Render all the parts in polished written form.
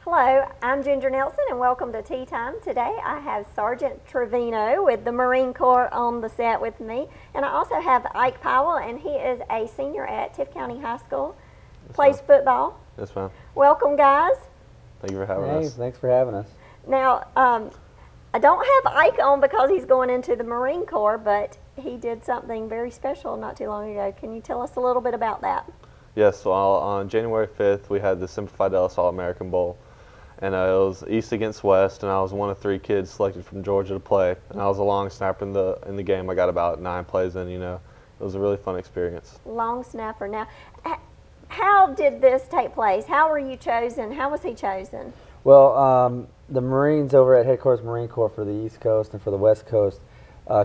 Hello, I'm Ginger Nelson and welcome to Tea Time. Today I have Sergeant Trevino with the Marine Corps on the set with me, and I also have Ike Powell, and he is a senior at Tift County High School, plays football. Yes, ma'am. Welcome, guys. Thank you for having us. Thanks for having us. Now, I don't have Ike on because he's going into the Marine Corps, but he did something very special not too long ago. Can you tell us a little bit about that? Yes, so on January 5th, we had the Simplified Dallas All-American Bowl. And it was East against West, and I was one of 3 kids selected from Georgia to play. And I was a long snapper in the game. I got about 9 plays in, It was a really fun experience. Long snapper. Now, how did this take place? How were you chosen? How was he chosen? Well, the Marines over at Headquarters Marine Corps for the East Coast and for the West Coast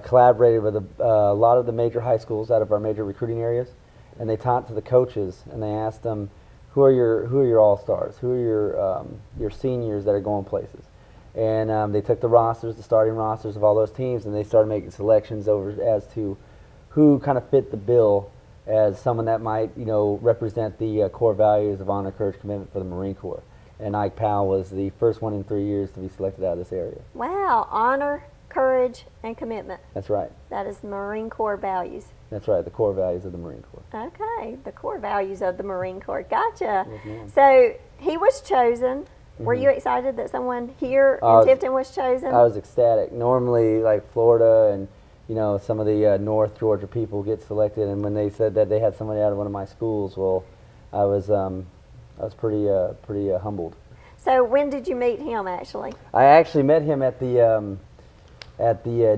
collaborated with a lot of the major high schools out of our major recruiting areas, and they talked to the coaches and they asked them, who are your all-stars? Who are your seniors that are going places? And they took the rosters, the starting rosters of all those teams, and they started making selections as to who kind of fit the bill as someone that might, represent the core values of honor, courage, commitment for the Marine Corps. And Ike Powell was the first one in 3 years to be selected out of this area. Wow, honor, courage, and commitment. That's right. That is Marine Corps values. That's right, the core values of the Marine Corps. Okay, the core values of the Marine Corps. Gotcha. Yes, so he was chosen. Were you excited that someone here in Tifton was chosen? I was ecstatic. Normally, like Florida and some of the North Georgia people get selected, and when they said that they had somebody out of one of my schools, well, I was pretty humbled. So when did you meet him actually? I actually met him at the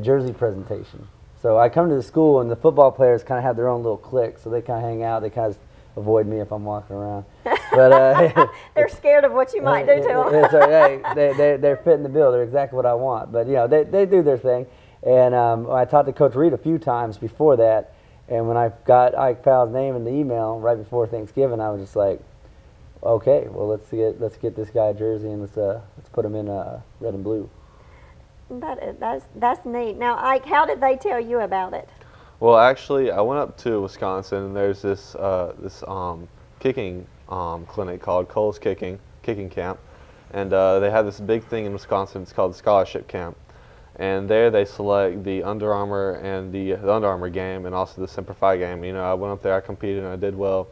jersey presentation. So I come to the school, and the football players kind of have their own little clique, so they kind of hang out. They kind of avoid me if I'm walking around. But they're scared of what you might do to them. That's right. Hey, they're fitting the bill. They're exactly what I want. But they do their thing. And I talked to Coach Reed a few times before that, and when I got Ike Powell's name in the email right before Thanksgiving, I was just like, okay, well let's get this guy a jersey, and let's put him in red and blue. That's neat. Now, Ike, how did they tell you about it? Well, actually, I went up to Wisconsin, and there's this kicking clinic called Cole's Kicking Camp, and they have this big thing in Wisconsin. It's called the Scholarship Camp, and there they select the Under Armour and the Under Armour game, and also the Simplify game. I went up there, I competed, and I did well.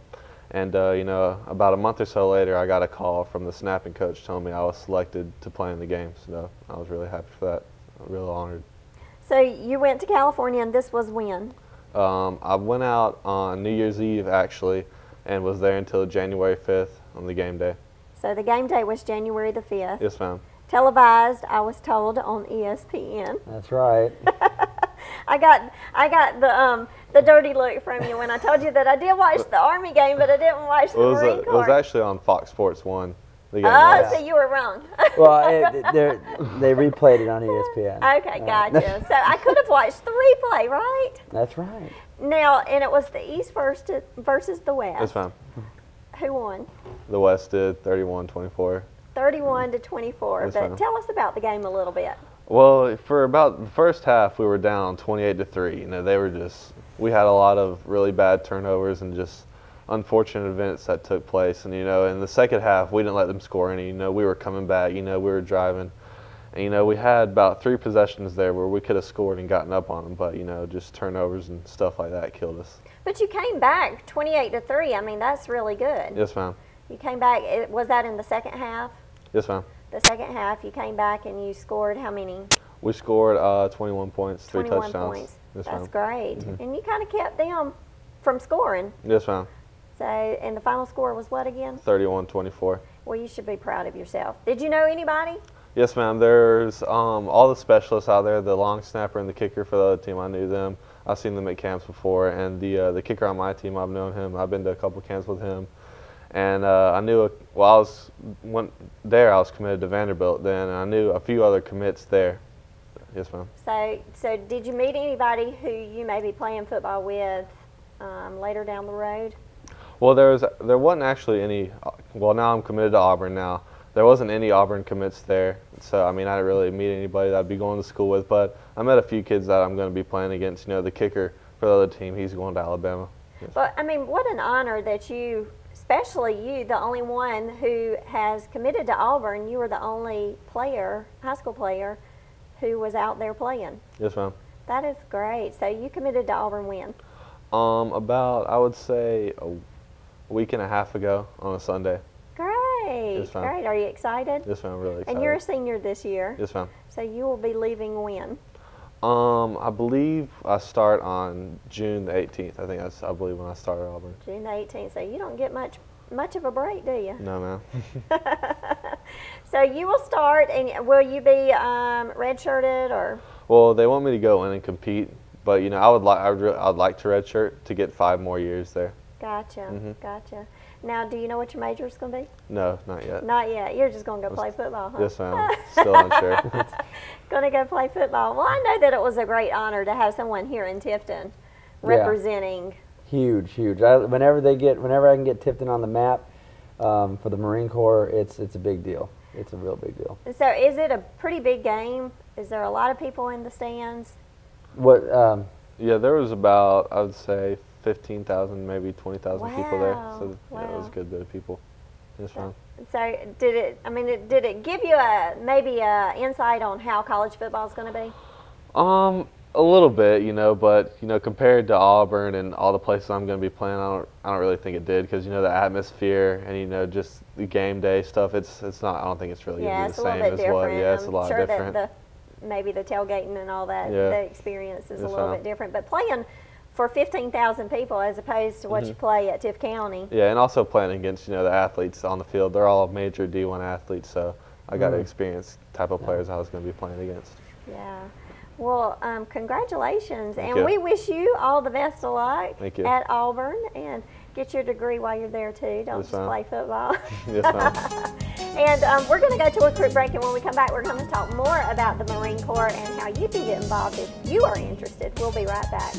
And about a month or so later, I got a call from the snapping coach telling me I was selected to play in the game. So I was really happy for that. I'm really honored. So you went to California, and this was when? I went out on New Year's Eve, actually, and was there until January 5th on the game day. So the game day was January the 5th. Yes, ma'am. Televised, I was told, on ESPN. That's right. I got the dirty look from you when I told you that I did watch the Army game, but I didn't watch the Marine Corps. It was actually on Fox Sports 1. Oh, so you were wrong. Well, they replayed it on ESPN. Okay, gotcha. So I could have watched the replay, right? That's right. Now, and it was the East versus the West. Yes, ma'am. Who won? The West did 31-24. 31-24. Yes, but ma'am. tell us about the game a little bit. Well, for about the first half, we were down 28-3. We had a lot of really bad turnovers and just unfortunate events that took place. And, in the second half, we didn't let them score any. We were coming back, we were driving. And, we had about 3 possessions there where we could have scored and gotten up on them. But, just turnovers and stuff like that killed us. But you came back 28-3. I mean, that's really good. Yes, ma'am. You came back. Was that in the second half? Yes, ma'am. The second half, you came back and you scored how many? We scored 21 points, 3 touchdowns. 21 points. Yes, That's ma'am. great. Mm-hmm. And you kind of kept them from scoring. Yes, ma'am. So, and the final score was what again? 31-24. Well, you should be proud of yourself. Did you know anybody? Yes, ma'am. There's all the specialists out there, the long snapper and the kicker for the other team. I knew them. I've seen them at camps before. And the kicker on my team, I've known him. I've been to a couple camps with him. And I knew, I was committed to Vanderbilt then, and I knew a few other commits there. Yes, ma'am. So did you meet anybody who you may be playing football with later down the road? Well, there wasn't actually any. Well, now I'm committed to Auburn now. There wasn't any Auburn commits there, so I didn't really meet anybody that I'd be going to school with. But I met a few kids that I'm going to be playing against. The kicker for the other team, he's going to Alabama. Yes. But what an honor that you especially you, the only one who has committed to Auburn. You were the only player, high school player, who was out there playing. Yes, ma'am. That is great. So you committed to Auburn when? About, I would say, a week and a half ago on a Sunday. Great. Yes, ma'am. Great. Are you excited? Yes, ma'am. Really excited. And you're a senior this year. Yes, ma'am. So you will be leaving when? I believe I start on June the 18th. I think that's, I believe, when I start at Auburn. June the 18th. So you don't get much of a break, do you? No, ma'am. So you will start, and will you be redshirted or? Well, they want me to go in and compete, but you know, I'd like to redshirt to get 5 more years there. Gotcha. Gotcha. Now, do you know what your major is going to be? No, not yet. Not yet. You're just going to go play football, huh? Yes, ma'am. Still unsure. Going to go play football. Well, I know that it was a great honor to have someone here in Tifton representing. Huge, huge. Whenever I can get Tifton on the map for the Marine Corps, it's a big deal. It's a real big deal. So, is it a pretty big game? Is there a lot of people in the stands? What? Yeah, there was about, I would say, 15,000, maybe 20,000 people there. So yeah, it was a good bit of people. It's fun. So did it give you maybe a insight on how college football is going to be? A little bit, you know, but you know, compared to Auburn and all the places I'm going to be playing, I don't really think it did, because you know, the atmosphere and you know, just the game day stuff. It's not. I don't think it's really going to be the same as what. Yeah, it's a lot different. That maybe the tailgating and all that, yeah, the experience is a little bit different. But playing for 15,000 people as opposed to what you play at Tift County. Yeah, and also playing against, you know, the athletes on the field. They're all major D1 athletes, so I got to experience the type of players I was going to be playing against. Yeah. Well, congratulations, Thank and you. we wish you all the best of luck at Auburn, and get your degree while you're there too. Don't just play football. Yes, ma'am. And we're going to go to a quick break, and when we come back, we're going to talk more about the Marine Corps and how you can get involved if you are interested. We'll be right back.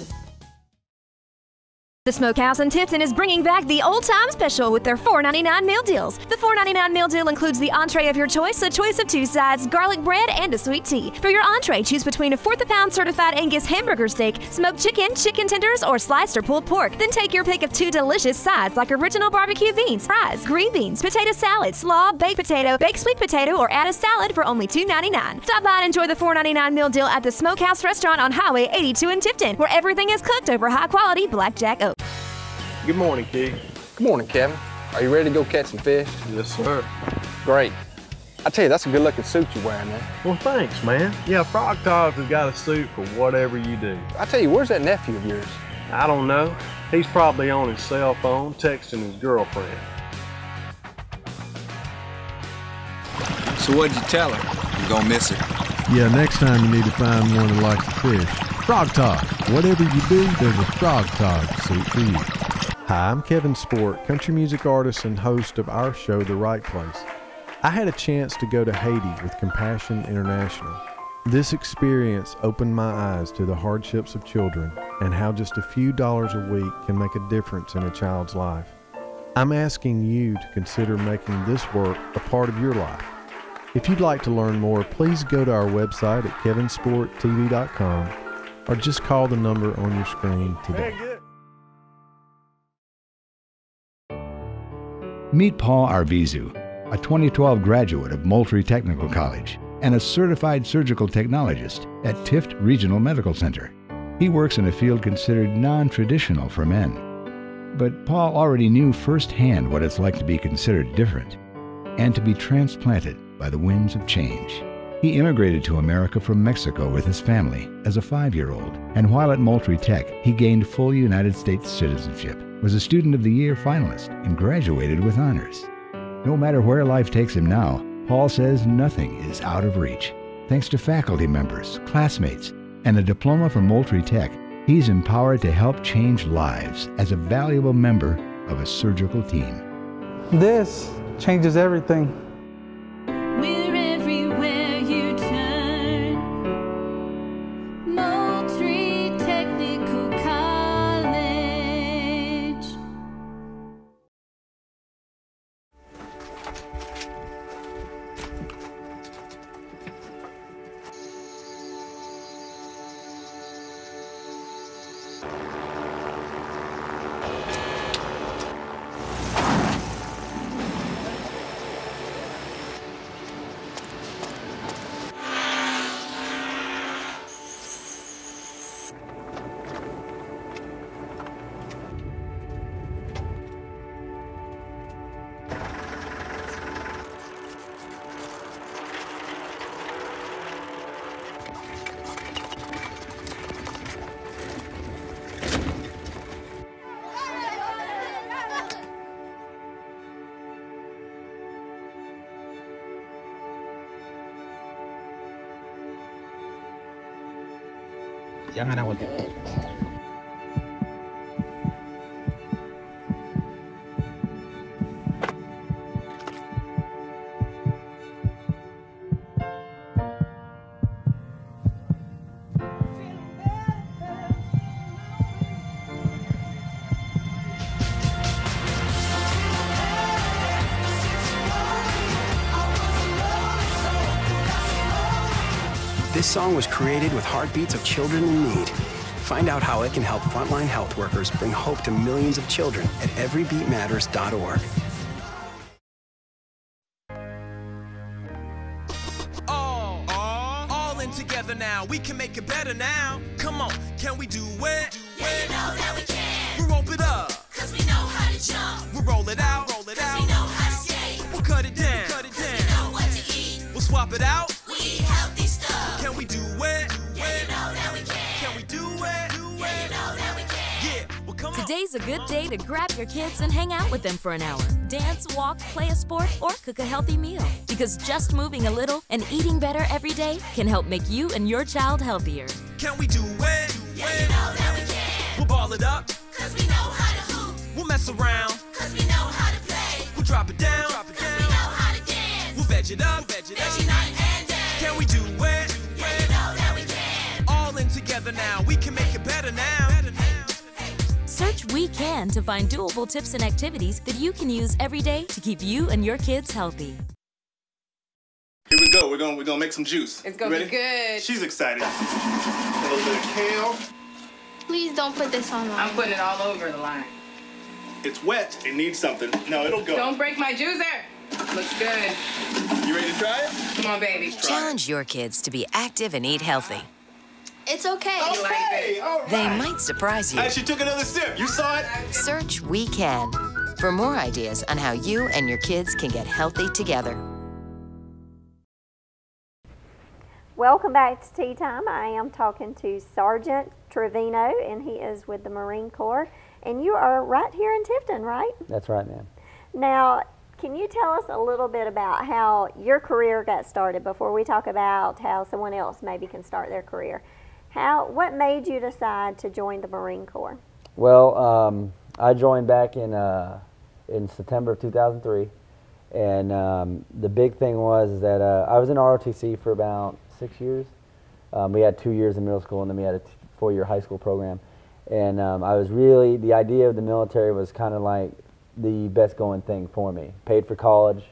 The Smokehouse in Tifton is bringing back the old-time special with their $4.99 meal deals. The $4.99 meal deal includes the entree of your choice, a choice of 2 sides, garlic bread, and a sweet tea. For your entree, choose between a 1/4-pound certified Angus hamburger steak, smoked chicken, chicken tenders, or sliced or pulled pork. Then take your pick of 2 delicious sides like original barbecue beans, fries, green beans, potato salad, slaw, baked potato, baked sweet potato, or add a salad for only $2.99. Stop by and enjoy the $4.99 meal deal at the Smokehouse Restaurant on Highway 82 in Tifton, where everything is cooked over high-quality blackjack oak. Good morning, Keith. Good morning, Kevin. Are you ready to go catch some fish? Yes, sir. Great. I tell you, that's a good-looking suit you're wearing there. Well, thanks, man. Yeah, Frog Togs has got a suit for whatever you do. I tell you, where's that nephew of yours? I don't know. He's probably on his cell phone texting his girlfriend. So what'd you tell her? You're gonna miss her. Yeah, next time you need to find one that likes to fish. Frog Tog. Whatever you do, there's a Frog Tog suit for you. Hi, I'm Kevin Sport, country music artist and host of our show, The Right Place. I had a chance to go to Haiti with Compassion International. This experience opened my eyes to the hardships of children and how just a few dollars a week can make a difference in a child's life. I'm asking you to consider making this work a part of your life. If you'd like to learn more, please go to our website at kevinsporttv.com or just call the number on your screen today. Meet Paul Arvizu, a 2012 graduate of Moultrie Technical College and a certified surgical technologist at Tift Regional Medical Center. He works in a field considered non-traditional for men. But Paul already knew firsthand what it's like to be considered different and to be transplanted by the winds of change. He immigrated to America from Mexico with his family as a 5-year-old, and while at Moultrie Tech, he gained full United States citizenship, was a Student of the Year finalist, and graduated with honors. No matter where life takes him now, Paul says nothing is out of reach. Thanks to faculty members, classmates, and a diploma from Moultrie Tech, he's empowered to help change lives as a valuable member of a surgical team. This changes everything. We're everywhere you turn. Moultrie Technical College. Jangan khawatir. This song was created with heartbeats of children in need. Find out how it can help frontline health workers bring hope to millions of children at everybeatmatters.org. All in together now. We can make it better now. Come on, can we do it? Yeah, you know that we can. We'll rope it up. Cause we know how to jump. We'll roll it out. Cause we know how to skate. We'll cut it down. Cause we know what to eat. We'll swap it out. We eat healthy stuff. Can we do it? Yeah, you know that we can. Can we do it? Yeah, you know that we can. Yeah, well come on. Today's a good day to grab your kids and hang out with them for an hour. Dance, walk, play a sport, or cook a healthy meal. Because just moving a little and eating better every day can help make you and your child healthier. Can we do it? Yeah, you know that we can. We'll ball it up. Cause we know how to hoop. We'll mess around. Cause we know how to play. We'll drop it down. Cause we know how to dance. We'll veg it up. Veggie night and day. Can we do it? Yeah, you know that we can. All in together now. We can make it better now. Search We Can to find doable tips and activities that you can use every day to keep you and your kids healthy. Here we go. We're gonna make some juice. It's gonna be good. She's excited. A little bit of kale. Please don't put this on. I'm putting it all over the line. It's wet. It needs something. No, it'll go. Don't break my juicer. Looks good. You ready to try it? Come on, baby. Challenge your kids to be active and eat healthy. It's okay. Okay, all right. They might surprise you. Hey, she took another sip. You saw it? Search We Can for more ideas on how you and your kids can get healthy together. Welcome back to Tea Time. I am talking to Sergeant Trevino, and he is with the Marine Corps. And you are right here in Tifton, right? That's right, ma'am. Now, can you tell us a little bit about how your career got started before we talk about how someone else maybe can start their career? What made you decide to join the Marine Corps? Well, I joined back in September of 2003, and the big thing was that I was in ROTC for about 6 years. We had 2 years in middle school, and then we had a 4-year high school program. And I was really, the idea of the military was kind of like the best going thing for me. Paid for college.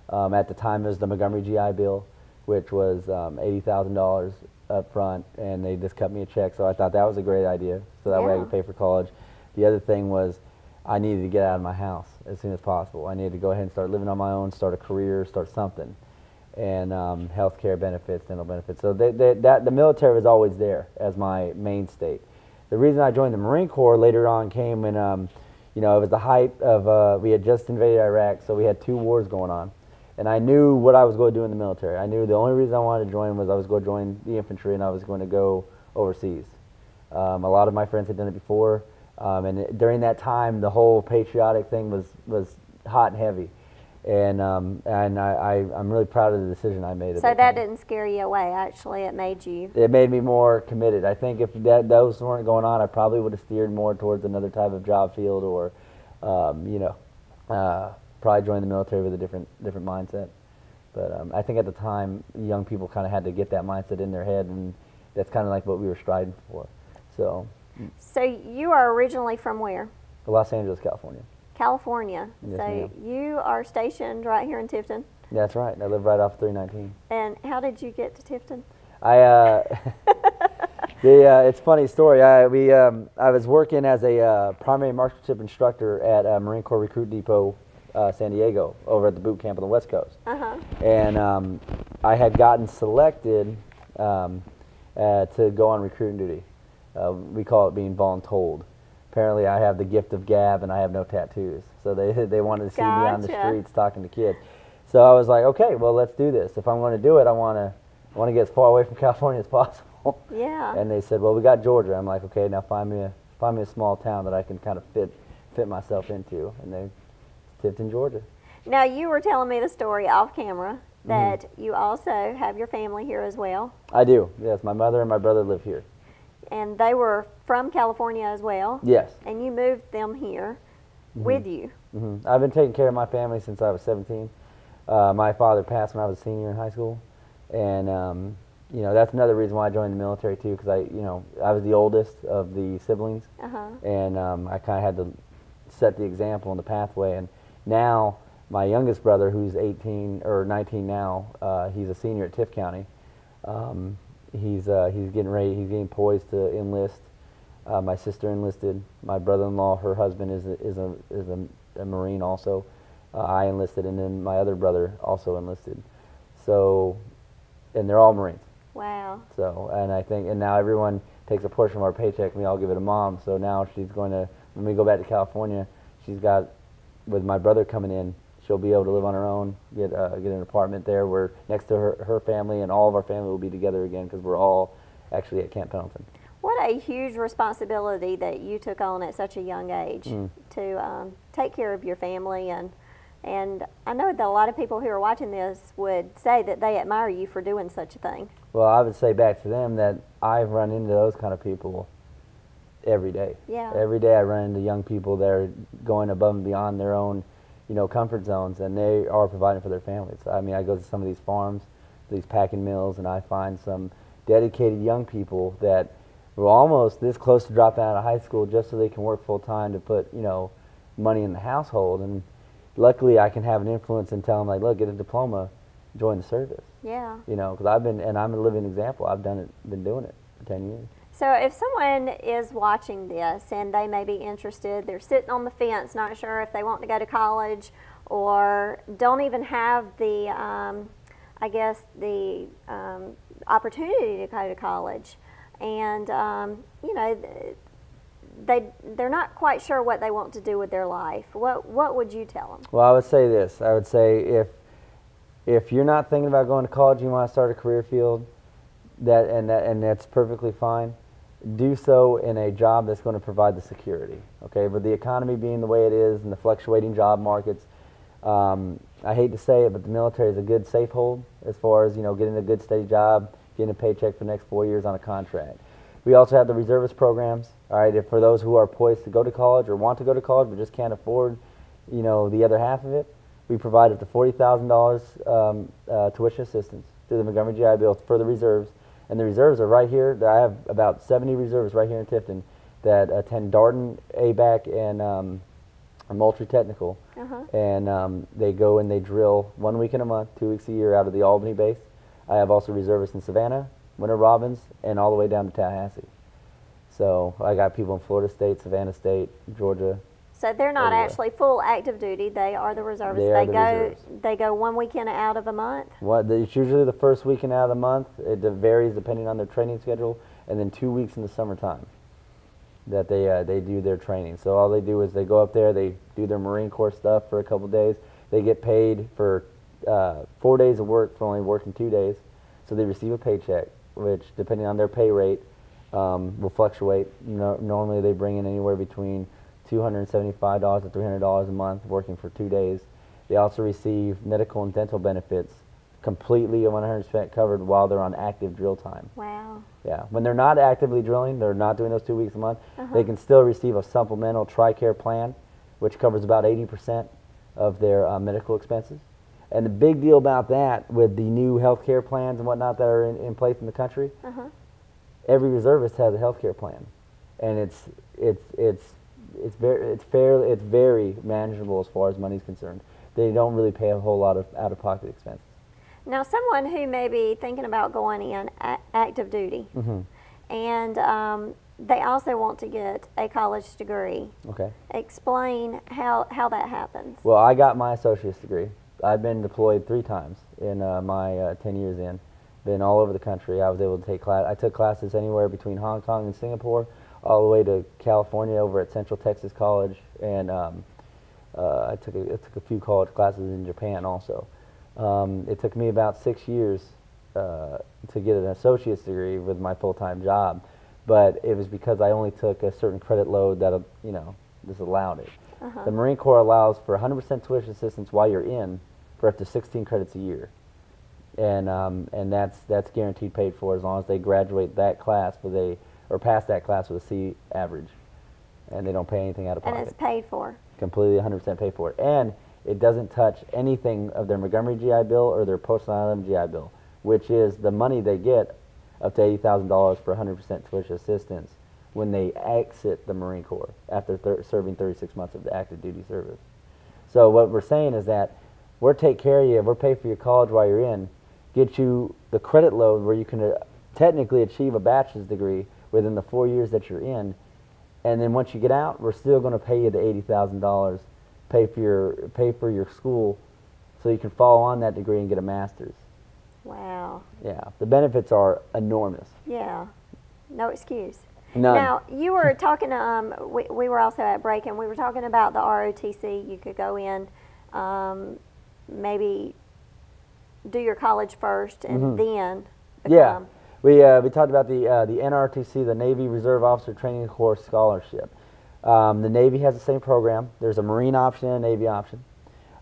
At the time, it was the Montgomery GI Bill, which was $80,000 up front, and they just cut me a check, so I thought that was a great idea, so that way I could pay for college. The other thing was I needed to get out of my house as soon as possible. I needed to go ahead and start living on my own, start a career, start something, and health care benefits, dental benefits. So the military was always there as my mainstay. The reason I joined the Marine Corps later on came when, you know, it was the height of, we had just invaded Iraq, so we had 2 wars going on. And I knew what I was going to do in the military. I knew the only reason I wanted to join was I was going to join the infantry and I was going to go overseas. A lot of my friends had done it before, and during that time, the whole patriotic thing was hot and heavy. And I'm really proud of the decision I made. So that didn't scare you away, actually, it made you? It made me more committed. I think if those weren't going on, I probably would have steered more towards another type of job field or, you know, probably joined the military with a different mindset. But I think at the time, young people kind of had to get that mindset in their head, and that's kind of like what we were striving for. So you are originally from where? Los Angeles, California. California. Yes, so ma'am. you are stationed right here in Tifton? That's right. I live right off 319. And how did you get to Tifton? It's a funny story. I was working as a primary marksmanship instructor at Marine Corps Recruit Depot, San Diego, over at the boot camp on the West Coast. And I had gotten selected to go on recruiting duty. We call it being voluntold. Apparently I have the gift of gab and I have no tattoos. So they wanted to see me on the streets talking to kids. So I was like, okay, well, let's do this. If I'm going to do it, I want to get as far away from California as possible. Yeah. And they said, well, we got Georgia. I'm like, okay, now find me a small town that I can kind of fit myself into. And they Tifton, Georgia. Now, you were telling me the story off camera that you also have your family here as well. I do, yes. My mother and my brother live here. And they were from California as well. Yes. And you moved them here with you. I've been taking care of my family since I was 17. My father passed when I was a senior in high school, and you know, that's another reason why I joined the military too, because I was the oldest of the siblings, and I kind of had to set the example and the pathway. And now my youngest brother, who's 18 or 19 now, he's a senior at Tift County. He's getting poised to enlist. My sister enlisted. My brother-in-law, her husband is a Marine also. I enlisted, and then my other brother also enlisted. So, and they're all Marines. Wow. So, and now everyone takes a portion of our paycheck, and we all give it to Mom. So now she's going to, when we go back to California, she's got, with my brother coming in, she'll be able to live on her own, get an apartment there where next to her family, and all of our family will be together again, because we're all actually at Camp Pendleton. What a huge responsibility that you took on at such a young age to take care of your family. And I know that a lot of people who are watching this would say that they admire you for doing such a thing. Well, I would say back to them that I've run into those kind of people every day. Yeah. Every day I run into young people that are going above and beyond their own, comfort zones, and they are providing for their families. I mean, I go to some of these farms, these packing mills, and I find some dedicated young people that were almost this close to dropping out of high school just so they can work full time to put, money in the household. And luckily I can have an influence and tell them, like, look, get a diploma, join the service. Yeah. Because I'm a living example. I've been doing it for 10 years. So if someone is watching this and they may be interested, they're sitting on the fence, not sure if they want to go to college or don't even have the, opportunity to go to college, and they're not quite sure what they want to do with their life, what would you tell them? Well, I would say this. I would say if you're not thinking about going to college, you want to start a career field, and that's perfectly fine. Do so in a job that's going to provide the security. Okay, but the economy being the way it is and the fluctuating job markets, I hate to say it, but the military is a good safe hold as far as getting a good steady job, getting a paycheck for the next 4 years on a contract. We also have the reservist programs. All right, for those who are poised to go to college or want to go to college but just can't afford, the other half of it, we provide up to $40,000 tuition assistance through the Montgomery GI Bill for the reserves. And the reserves are right here. I have about 70 reservists right here in Tifton that attend Darden, ABAC, and Moultrie Technical. And they go and they drill 1 week in a month, 2 weeks a year out of the Albany base. I have also reservists in Savannah, Winter Robins, and all the way down to Tallahassee. So I got people in Florida State, Savannah State, Georgia. So they're not actually full active duty. They are the reservists. They go 1 weekend out of a month. It's usually the first weekend out of the month. It varies depending on their training schedule, and then 2 weeks in the summertime that they do their training. So all they do is they go up there, they do their Marine Corps stuff for a couple days. They get paid for 4 days of work for only working 2 days. So they receive a paycheck, which depending on their pay rate will fluctuate. Normally they bring in anywhere between $275 to $300 a month working for 2 days. They also receive medical and dental benefits completely 100% covered while they're on active drill time. Wow. Yeah. When they're not actively drilling, they're not doing those 2 weeks a month, they can still receive a supplemental TRICARE plan, which covers about 80% of their medical expenses. And the big deal about that with the new health care plans and whatnot that are in place in the country, every reservist has a health care plan. And it's very manageable as far as money's concerned. They don't really pay a whole lot of out-of-pocket expenses. Now, someone who may be thinking about going in active duty, and they also want to get a college degree. Okay. Explain how that happens. Well, I got my associate's degree. I've been deployed 3 times in my 10 years in. Been all over the country. I was able to take I took classes anywhere between Hong Kong and Singapore, all the way to California over at Central Texas College, and I took a few college classes in Japan also. It took me about 6 years to get an associate's degree with my full-time job, but it was because I only took a certain credit load that just allowed it. The Marine Corps allows for 100% tuition assistance while you're in for up to 16 credits a year, and that's guaranteed paid for as long as they graduate that class with a or pass that class with a C average, and they don't pay anything out of pocket. And it's paid for. Completely 100% paid for it. And it doesn't touch anything of their Montgomery GI Bill or their Post 9/11 GI Bill, which is the money they get up to $80,000 for 100% tuition assistance when they exit the Marine Corps after serving 36 months of the active duty service. So what we're saying is that we'll take care of you, we'll pay for your college while you're in, get you the credit load where you can technically achieve a bachelor's degree within the 4 years that you're in, and then once you get out, we're still going to pay you the $80,000, pay for your school, so you can follow on that degree and get a master's. Wow. Yeah, the benefits are enormous. Yeah, no excuse. None. Now, you were talking, we were also at break, and we were talking about the ROTC. You could go in, maybe do your college first, and then become. Yeah, we talked about the NRTC, the Navy Reserve Officer Training Corps Scholarship. The Navy has the same program. There's a Marine option and a Navy option.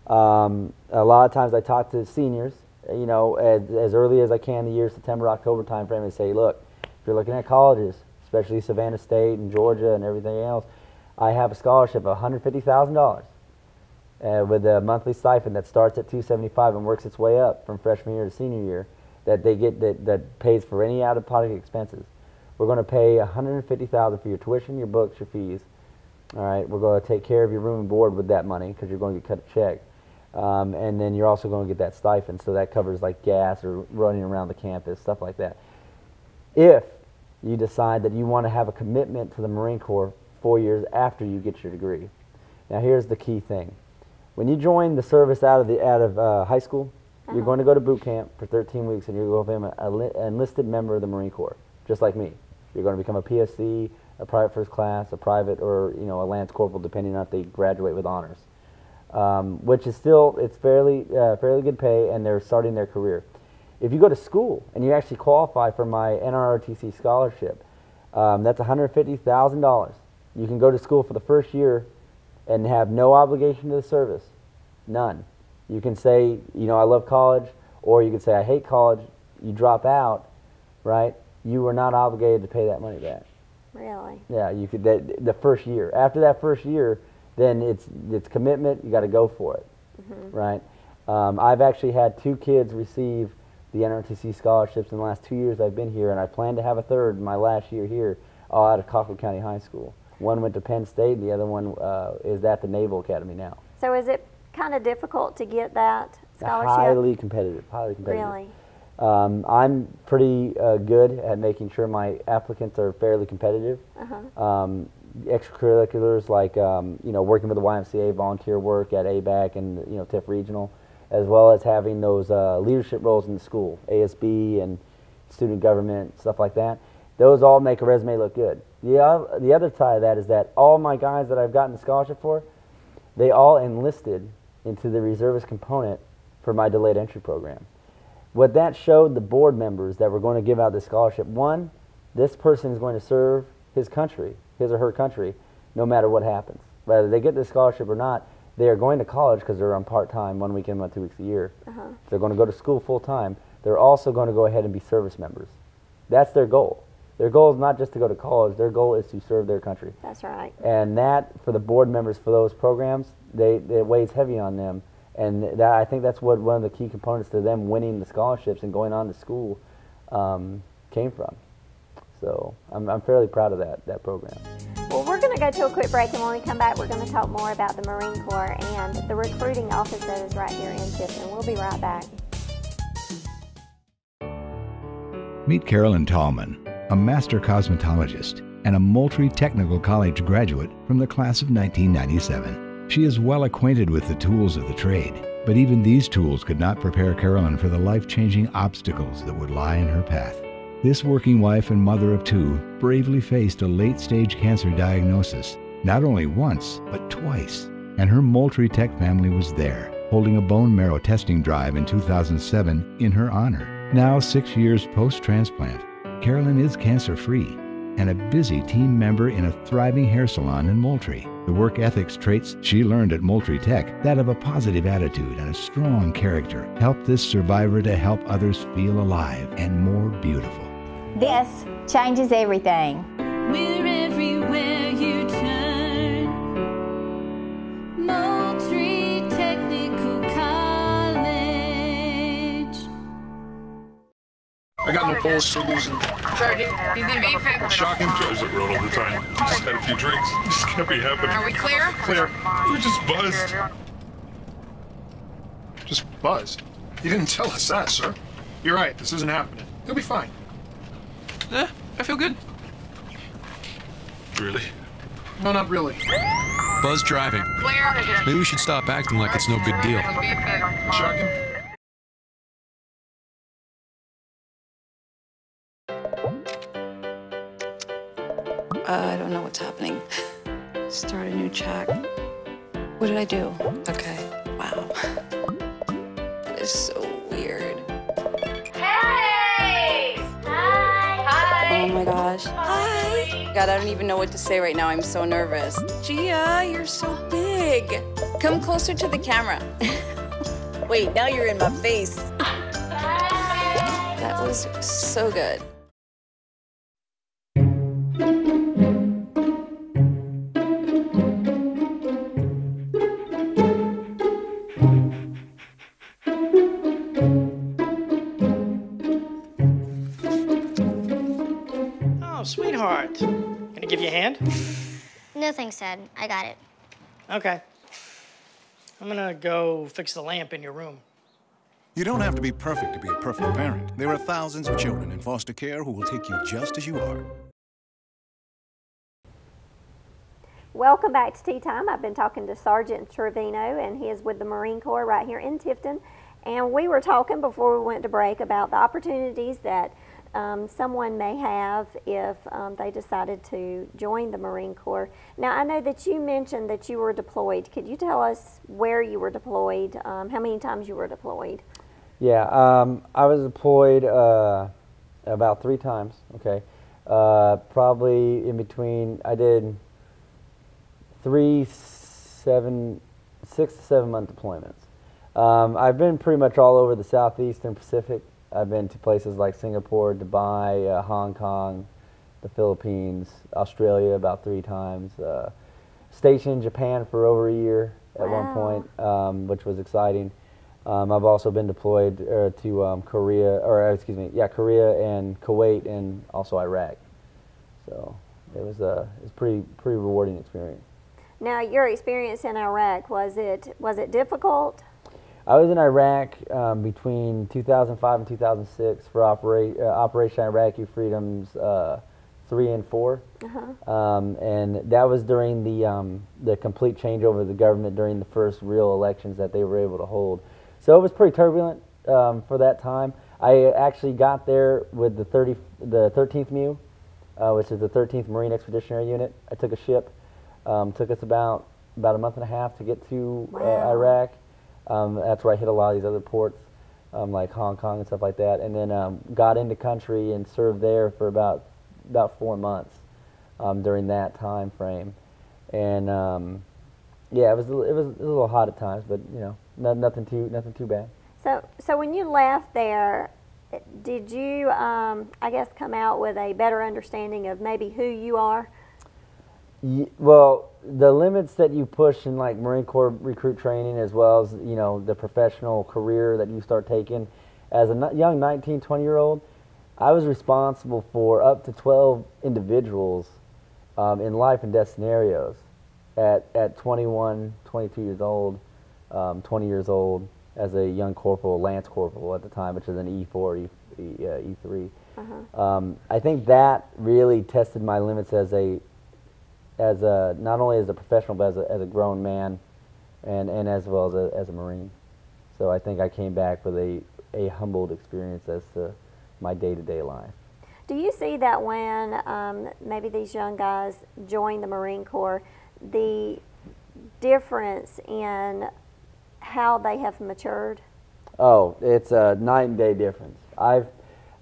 A lot of times I talk to seniors, you know, as early as I can the year, September, October timeframe, and say, look, if you're looking at colleges, especially Savannah State and Georgia and everything else, I have a scholarship of $150,000 with a monthly stipend that starts at $275 and works its way up from freshman year to senior year, that they get that pays for any out-of-pocket expenses. We're going to pay $150,000 for your tuition, your books, your fees. All right, we're going to take care of your room and board with that money because you're going to get cut a check, and then you're also going to get that stipend, so that covers like gas or running around the campus, stuff like that. If you decide that you want to have a commitment to the Marine Corps 4 years after you get your degree. Now here's the key thing. When you join the service out of high school, you're going to go to boot camp for 13 weeks and you're going to become an enlisted member of the Marine Corps, just like me. You're going to become a PSC, a private first class, a private, or a Lance Corporal, depending on if they graduate with honors, which is still, it's fairly good pay, and they're starting their career. If you go to school and you actually qualify for my NROTC scholarship, that's $150,000. You can go to school for the first year and have no obligation to the service, none. You can say, I love college, or you can say, I hate college. You drop out, right? You are not obligated to pay that money back. Really? Yeah, you could. The first year. After that first year, then it's commitment. You got to go for it, right? I've actually had 2 kids receive the NRTC scholarships in the last 2 years I've been here, and I plan to have a third in my last year here, all out of Cockle County High School. One went to Penn State, and the other one is at the Naval Academy now. So is it kind of difficult to get that scholarship? Highly competitive, highly competitive. Really? I'm pretty good at making sure my applicants are fairly competitive. Extracurriculars like working with the YMCA, volunteer work at ABAC and TIF Regional, as well as having those leadership roles in the school, ASB and student government, stuff like that. Those all make a resume look good. The other side of that is that all my guys that I've gotten the scholarship for, they all enlisted into the reservist component for my delayed entry program. What that showed the board members that were going to give out this scholarship, one, this person is going to serve his country, his or her country, no matter what happens. Whether they get this scholarship or not, they are going to college because they're on part-time, 1 weekend, 2 weeks a year. They're going to go to school full-time. They're also going to go ahead and be service members. That's their goal. Their goal is not just to go to college. Their goal is to serve their country. That's right. And that, for the board members for those programs, it weighs heavy on them. And I think that's what one of the key components to them winning the scholarships and going on to school came from. So I'm fairly proud of that program. Well, we're going to go to a quick break, and when we come back, we're going to talk more about the Marine Corps and the recruiting office that is right here in Tifton. We'll be right back. Meet Carolyn Tallman, a master cosmetologist and a Moultrie Technical College graduate from the class of 1997. She is well acquainted with the tools of the trade, but even these tools could not prepare Carolyn for the life-changing obstacles that would lie in her path. This working wife and mother of 2 bravely faced a late-stage cancer diagnosis, not only once, but twice. And her Moultrie Tech family was there, holding a bone marrow testing drive in 2007 in her honor. Now, 6 years post-transplant, Carolyn is cancer-free and a busy team member in a thriving hair salon in Moultrie. The work ethics traits she learned at Moultrie Tech, that of a positive attitude and a strong character, helped this survivor to help others feel alive and more beautiful. This changes everything. We're everywhere you turn. Moultrie Technical College. I got no pulse, so losing. Sergeant, he's in VFib. Shocking. Tries it right all the time. Just had a few drinks. Just can't be happening. Are we clear? Clear. We're just buzzed. Just buzzed. You didn't tell us that, sir. You're right. This isn't happening. He'll be fine. I feel good. Really? No, not really. Buzz driving. Clear. Maybe we should stop acting like it's no big deal. VFib. Shocking. I don't know what's happening. Start a new chat. What did I do? Okay. Wow. That is so weird. Hey! Hi! Oh my gosh. Hi! God, I don't even know what to say right now. I'm so nervous. Gia, you're so big. Come closer to the camera. Wait, now you're in my face. That was so good. Oh, sweetheart. Gonna give you a hand? No thanks, Dad. I got it. Okay. I'm gonna go fix the lamp in your room. You don't have to be perfect to be a perfect parent. There are thousands of children in foster care who will take you just as you are. Welcome back to Tea Time. I've been talking to Sergeant Trevino, and he is with the Marine Corps right here in Tifton. And we were talking before we went to break about the opportunities that someone may have if they decided to join the Marine Corps. Now, I know that you mentioned that you were deployed. Could you tell us where you were deployed, how many times you were deployed? Yeah, I was deployed about 3 times, okay. Probably in between, I did 6 to 7 month deployments. I've been pretty much all over the Southeast and Pacific. I've been to places like Singapore, Dubai, Hong Kong, the Philippines, Australia about 3 times. Stationed in Japan for over a year at one point, which was exciting. I've also been deployed to Korea, Korea and Kuwait and also Iraq. So it was pretty rewarding experience. Now, your experience in Iraq, was it difficult? I was in Iraq between 2005 and 2006 for Operation Iraqi Freedoms 3 and 4, and that was during the complete changeover of the government during the first real elections that they were able to hold. So it was pretty turbulent for that time. I actually got there with the 13th MU, which is the 13th Marine Expeditionary Unit. I took a ship. Took us about a month and a half to get to Iraq. That's where I hit a lot of these other ports, like Hong Kong and stuff like that, and then got into country and served there for about 4 months during that time frame. And yeah, it was a little hot at times, but you know, nothing too bad. So when you left there, did you I guess come out with a better understanding of maybe who you are? Well, the limits that you push in like Marine Corps recruit training, as well as the professional career that you start taking as a young 19, 20-year-old, I was responsible for up to 12 individuals in life and death scenarios at 21, 22 years old, 20 years old as a young corporal, lance corporal at the time, which is an E4, E3. I think that really tested my limits as not only as a professional, but as a grown man, and as well as a Marine. So I think I came back with a humbled experience as to my day-to-day life. Do you see that when maybe these young guys join the Marine Corps, the difference in how they have matured? Oh, it's a night and day difference. I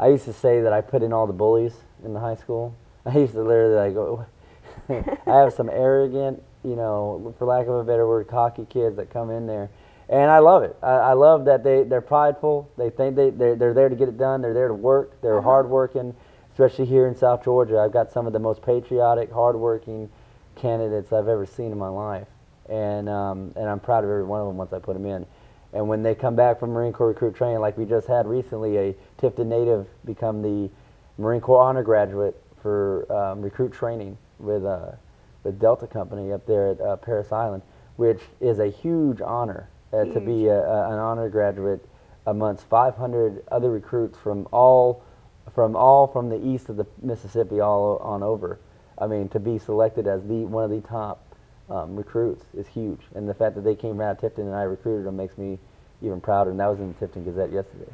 used to say that I put in all the bullies in the high school. I used to literally go. I have some arrogant, for lack of a better word, cocky kids that come in there, and I love it. I love that they're prideful. They think they're there to get it done. They're there to work. They're hardworking. especially here in South Georgia. I've got some of the most patriotic, hardworking candidates I've ever seen in my life, and I'm proud of every one of them once I put them in. And when they come back from Marine Corps recruit training, like we just had recently, a Tifton native become the Marine Corps honor graduate for recruit training with Delta Company up there at Parris Island, which is a huge honor to be an honor graduate amongst 500 other recruits from the east of the Mississippi all on over. I mean, to be selected as one of the top recruits is huge, and the fact that they came out of Tifton and I recruited them makes me even prouder. And that was in the Tifton Gazette yesterday.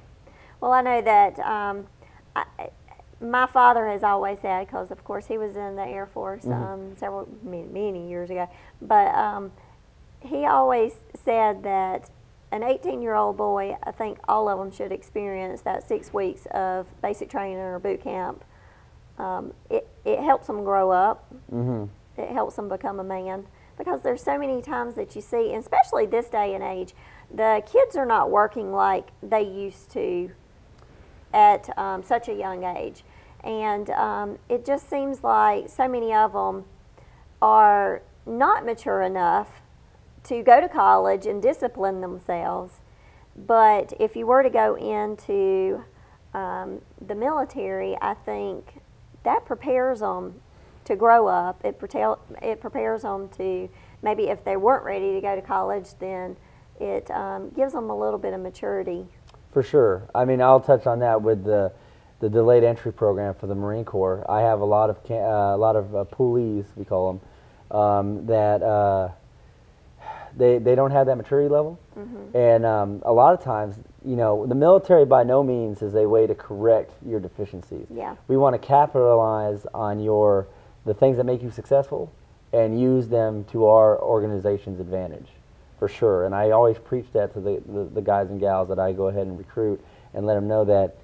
Well, I know that my father has always said, because of course he was in the Air Force many years ago, but he always said that an 18-year-old boy, I think all of them should experience that 6 weeks of basic training or boot camp. It helps them grow up. It helps them become a man, because there's so many times that you see, and especially this day and age, the kids are not working like they used to at such a young age. And it just seems like so many of them are not mature enough to go to college and discipline themselves. But if you were to go into the military, I think that prepares them to grow up. It prepares them to, maybe if they weren't ready to go to college, then it gives them a little bit of maturity. For sure. I mean, I'll touch on that with the delayed entry program for the Marine Corps. I have a lot of poolees, we call them, that they don't have that maturity level. And a lot of times, you know, the military by no means is a way to correct your deficiencies. Yeah. We want to capitalize on the things that make you successful and use them to our organization's advantage, for sure. And I always preach that to the guys and gals that I go ahead and recruit, and let them know that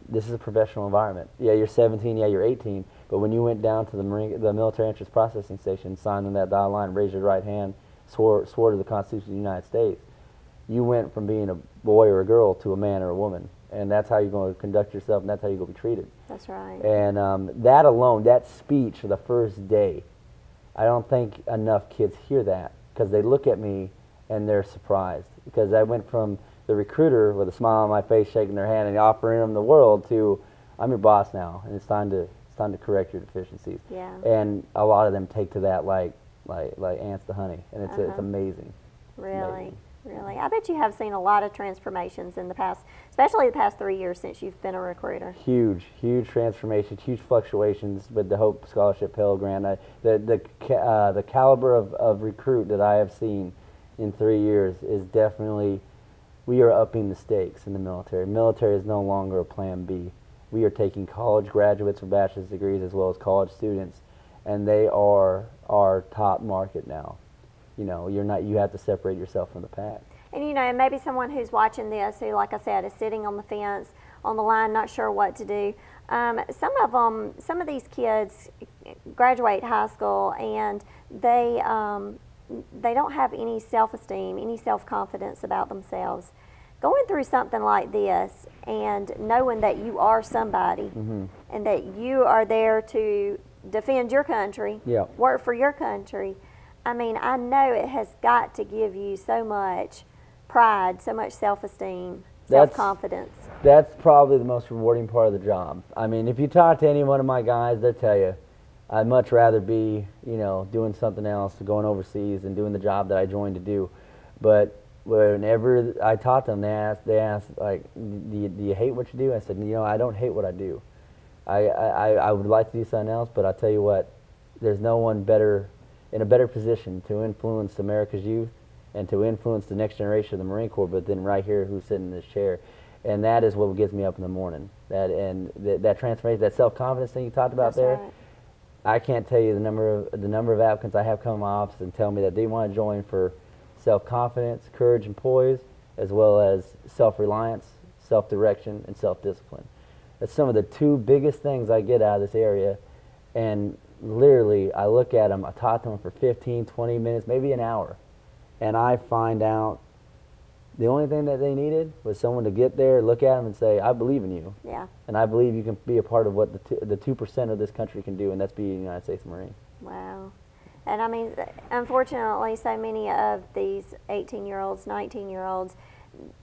this is a professional environment. Yeah, you're 17, yeah, you're 18, but when you went down to the military entrance processing station, signed on that dotted line, raised your right hand, swore to the Constitution of the United States, you went from being a boy or a girl to a man or a woman. And that's how you're going to conduct yourself, and that's how you're going to be treated. That's right. And that alone, that speech for the first day, I don't think enough kids hear that, because they look at me and they're surprised. Because I went from the recruiter with a smile on my face, shaking their hand and offering them the world, to I'm your boss now, and it's time to correct your deficiencies. Yeah. And a lot of them take to that like ants to honey, and it's amazing. Really. Amazing. Really. I bet you have seen a lot of transformations in the past, especially the past 3 years since you've been a recruiter. Huge transformations, huge fluctuations with the Hope Scholarship Pell Grant. The caliber of recruit that I have seen in 3 years is definitely, we are upping the stakes in the military. Military is no longer a plan B. We are taking college graduates with bachelor's degrees as well as college students, and they are our top market now. You know, you have to separate yourself from the pack. And you know, maybe someone who's watching this who, like I said, is sitting on the fence, on the line, not sure what to do. Some of these kids graduate high school and they don't have any self-esteem, any self-confidence about themselves. Going through something like this and knowing that you are somebody and that you are there to defend your country, work for your country, I mean, I know it has got to give you so much pride, so much self-esteem, self-confidence. That's probably the most rewarding part of the job. I mean, if you talk to any one of my guys, they'll tell you, I'd much rather be, you know, doing something else, going overseas and doing the job that I joined to do. But whenever I taught them, they asked like, do you hate what you do? I said, you know, I don't hate what I do. I would like to do something else, but I'll tell you what, there's no one in a better position to influence America's youth and to influence the next generation of the Marine Corps, but then right here who's sitting in this chair. And that is what gets me up in the morning. That transformation, that self-confidence thing you talked about. That's there. Right. I can't tell you the number of applicants I have come to my office and tell me that they want to join for self-confidence, courage and poise, as well as self-reliance, self-direction, and self-discipline. That's some of the two biggest things I get out of this area. And literally, I look at them, I talk to them for 15, 20 minutes, maybe an hour, and I find out The only thing that they needed was someone to get there, look at them, and say, "I believe in you." Yeah. And I believe you can be a part of what the 2% of this country can do, and that's be a United States Marine. Wow. And I mean, unfortunately, so many of these 18-year-olds, 19-year-olds,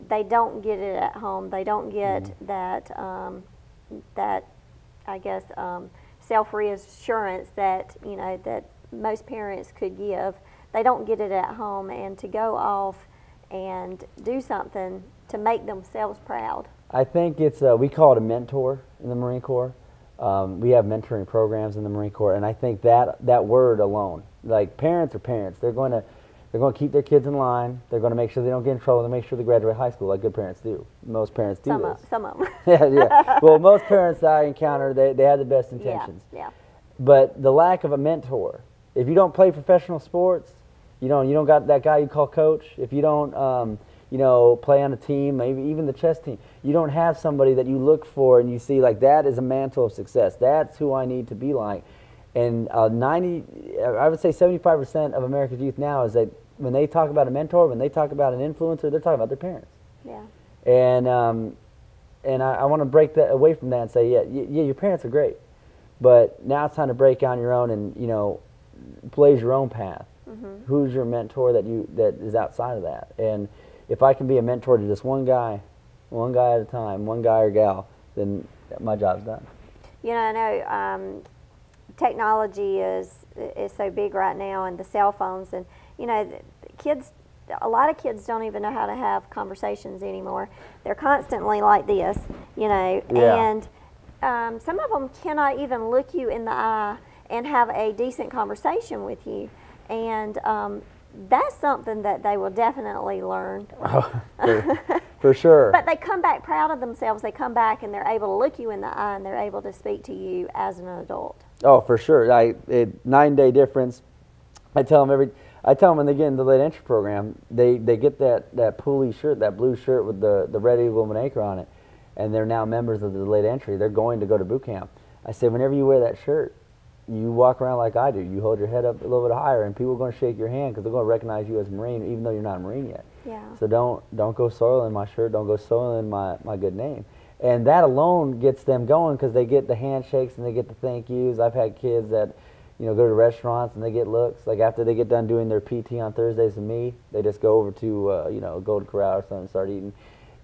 they don't get it at home. They don't get that, I guess, self-reassurance that, you know, that most parents could give. They don't get it at home, and to go off and do something to make themselves proud. I think it's, we call it a mentor in the Marine Corps. We have mentoring programs in the Marine Corps, and I think that word alone, like parents are parents. They're going to keep their kids in line. They're going to make sure they don't get in trouble. They make sure they graduate high school like good parents do. Most parents do Some of them. yeah. Well, most parents I encounter, they have the best intentions. Yeah. But the lack of a mentor. If you don't play professional sports, you don't got that guy you call coach. If you don't, you know, play on a team, maybe even the chess team, you don't have somebody that you look for and you see like that is a mantle of success. That's who I need to be like. And I would say 75% of America's youth now is that when they talk about a mentor, when they talk about an influencer, they're talking about their parents. Yeah. And I want to break that away from that and say, yeah, your parents are great, but now it's time to break on your own and, you know, blaze your own path. Who's your mentor that is outside of that? And if I can be a mentor to just one guy at a time, one guy or gal, then my job's done. You know, I know technology is so big right now, and the cell phones, and you know, a lot of kids don't even know how to have conversations anymore. They're constantly like this, you know, and some of them cannot even look you in the eye and have a decent conversation with you, and that's something that they will definitely learn. For sure. But they come back proud of themselves. They come back and they're able to look you in the eye and they're able to speak to you as an adult. Oh, for sure. 9-day difference. I tell them when they get in the late entry program, they get that pulley shirt, that blue shirt with the red eagle of an acre on it, and they're now members of the late entry. They're going to go to boot camp. I say, whenever you wear that shirt, you walk around like I do. You hold your head up a little bit higher, and people are going to shake your hand because they're going to recognize you as a Marine, even though you're not a Marine yet. Yeah. So don't go soiling my shirt. Don't go soiling my good name. And that alone gets them going because they get the handshakes and they get the thank yous. I've had kids that, you know, go to restaurants and they get looks. Like after they get done doing their PT on Thursdays with me, they just go over to, you know, Golden Corral or something and start eating.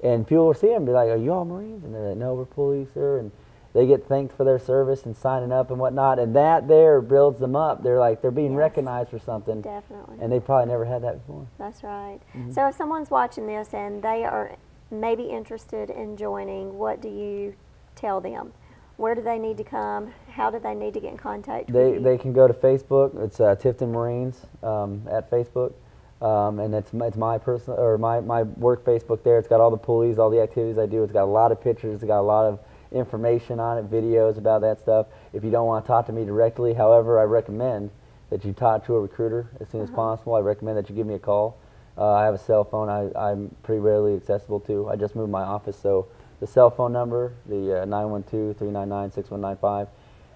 And people will see them and be like, "Are you all Marines?" And they're like, "No, we're police, sir." And they get thanked for their service and signing up and whatnot, and that there builds them up. They're like, they're being recognized for something. Definitely. And they probably never had that before. That's right. So if someone's watching this and they are maybe interested in joining, what do you tell them? Where do they need to come? How do they need to get in contact with you? They can go to Facebook. It's Tifton Marines at Facebook. And it's my personal, or my work Facebook there. It's got all the pulleys, all the activities I do. It's got a lot of pictures. It's got a lot of information on it, videos about that stuff. If you don't want to talk to me directly, however, I recommend that you talk to a recruiter as soon as possible. I recommend that you give me a call. I have a cell phone I'm pretty rarely accessible to. I just moved my office, so the cell phone number, the 912-399-6195,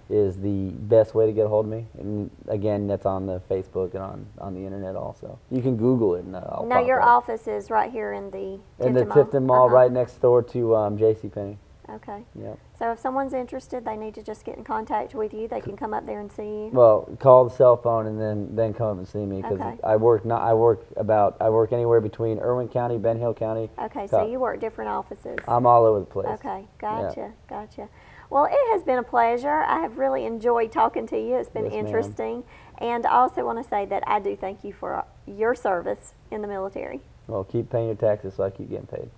is the best way to get a hold of me. And again, that's on the Facebook and on the internet also. You can Google it and I'll Now pop your up. office is right here in the Tifton Mall? Tifton Mall, right next door to JCPenney. Okay. Yep. So if someone's interested, they need to just get in contact with you. They can come up there and see you. Well, call the cell phone and then come up and see me because I work anywhere between Irwin County, Ben Hill County. Okay, so you work different offices. I'm all over the place. Okay, gotcha. Well, it has been a pleasure. I have really enjoyed talking to you. It's been interesting. And I also want to say that I do thank you for your service in the military. Well, keep paying your taxes so I keep getting paid.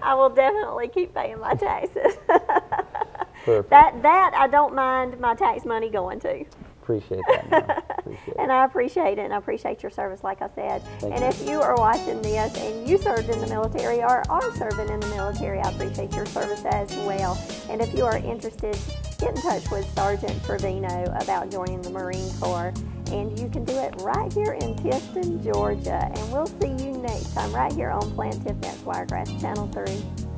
I will definitely keep paying my taxes. Perfect. That I don't mind my tax money going to. Appreciate that. And I appreciate it, and I appreciate your service, like I said. Thank you. If you are watching this and you served in the military or are serving in the military, I appreciate your service as well. And if you are interested, get in touch with Sergeant Trevino about joining the Marine Corps. And you can do it right here in Tifton, Georgia. And we'll see you next time right here on Plant Tiff Net Wiregrass Channel 3.